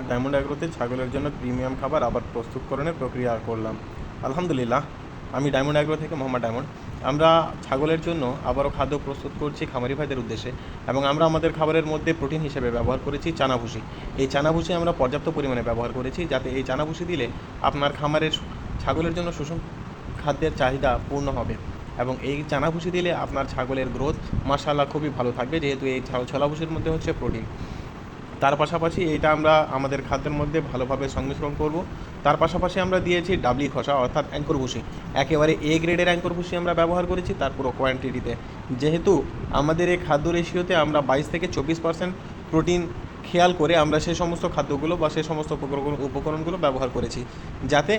Diamond অ্যাগ্রোতে ছাগলের জন্য premium খাবার আবার প্রস্তুতকরণের প্রক্রিয়া করলাম। আলহামদুলিল্লাহ, আমি ডায়মন্ড অ্যাগ্রো থেকে মোহাম্মদ ডায়মন্ড। আমরা ছাগলের জন্য আবারও খাদ্য প্রস্তুত করছি খামারি ভাইদের উদ্দেশ্যে, এবং আমরা আমাদের খাবারের মধ্যে প্রোটিন হিসেবে ব্যবহার করেছি চানা ভুসি। এই চানা ভুসি আমরা পর্যাপ্ত পরিমাণে ব্যবহার করেছি, যাতে এই চানা ভুসি দিলে আপনার খামারের ছাগলের জন্য সুষম খাদ্যের চাহিদা পূর্ণ হবে, এবং এই চানা ভুসি দিলে আপনার ছাগলের গ্রোথ মাশাআল্লাহ খুবই ভালো থাকবে, যেহেতু এই ছোলা ভুসির মধ্যে হচ্ছে প্রোটিন। তার পাশাপাশি এটা আমরা আমাদের খাদ্যের মধ্যে ভালোভাবে সংমিশ্রণ করব। তার পাশাপাশি আমরা দিয়েছি ডাবলি খসা অর্থাৎ অ্যাঙ্কর ভুসি, একেবারে এ গ্রেডের অ্যাঙ্কর ভুসি আমরা ব্যবহার করেছি তার পুরো কোয়ান্টিটিতে, যেহেতু আমাদের এই খাদ্য রেশিওতে আমরা 22 থেকে 24% প্রোটিন খেয়াল করে আমরা সেই সমস্ত খাদ্যগুলো বা সেই সমস্ত উপকরণগুলো ব্যবহার করেছি, যাতে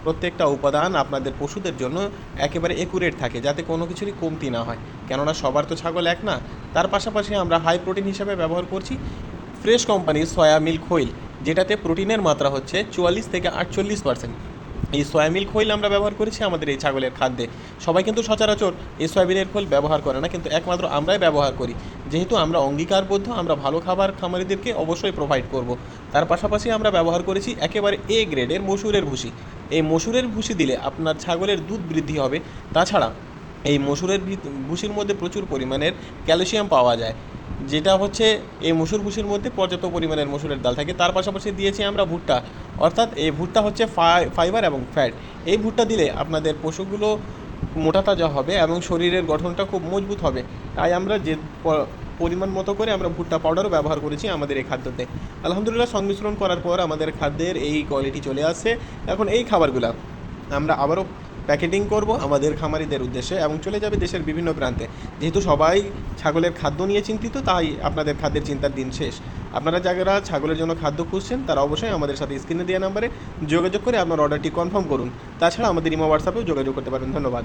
প্রত্যেকটা উপাদান আপনাদের পশুদের জন্য একেবারে একুরেট থাকে, যাতে কোনো কিছুরই কমতি না হয়, কেননা সবার তো ছাগল এক না। তার পাশাপাশি আমরা হাই প্রোটিন হিসাবে ব্যবহার করছি ফ্রেশ কোম্পানির সয়া মিল্ক হুইল, যেটাতে প্রোটিনের মাত্রা হচ্ছে 44 থেকে 48%। এই সয়া মিল্ক হুইল আমরা ব্যবহার করেছি আমাদের এই ছাগলের খাদ্যে। সবাই কিন্তু সচরাচর এই সয়াবিনের খোল ব্যবহার করে না, কিন্তু একমাত্র আমরাই ব্যবহার করি, যেহেতু আমরা অঙ্গীকারবদ্ধ আমরা ভালো খাবার খামারিদেরকে অবশ্যই প্রোভাইড করব। তার পাশাপাশি আমরা ব্যবহার করেছি একেবারে এ গ্রেডের মসুরের ভুসি। এই মসুরের ভুসি দিলে আপনার ছাগলের দুধ বৃদ্ধি হবে। তাছাড়া এই মসুরের ভুসির মধ্যে প্রচুর পরিমাণের ক্যালসিয়াম পাওয়া যায়, যেটা হচ্ছে এই মসুর ভুসির মধ্যে পর্যাপ্ত পরিমাণের মসুরের ডাল থাকে। তার পাশাপাশি দিয়েছি আমরা ভুট্টা, অর্থাৎ এই ভুট্টা হচ্ছে ফাইবার এবং ফ্যাট। এই ভুট্টা দিলে আপনাদের পশুগুলো মোটা তাজা হবে এবং শরীরের গঠনটা খুব মজবুত হবে। তাই আমরা যে পরিমাণ মতো করে আমরা ভুট্টা পাউডারও ব্যবহার করেছি আমাদের এই খাদ্যতে। আলহামদুলিল্লাহ, সংমিশ্রণ করার পর আমাদের খাদ্যের এই কোয়ালিটি চলে আসছে। এখন এই খাবারগুলো আমরা আবারও প্যাকেটিং করব আমাদের খামারিদের উদ্দেশ্যে এবং চলে যাবে দেশের বিভিন্ন প্রান্তে। যেহেতু সবাই ছাগলের খাদ্য নিয়ে চিন্তিত, তাই আপনাদের খাদ্যের চিন্তার দিন শেষ। আপনারা যারা ছাগলের জন্য খাদ্য খুঁজছেন তারা অবশ্যই আমাদের সাথে স্ক্রিনে দেওয়া নাম্বারে যোগাযোগ করে আপনার অর্ডারটি কনফার্ম করুন। তাছাড়া আমাদের ইমো হোয়াটসঅ্যাপেও যোগাযোগ করতে পারেন। ধন্যবাদ।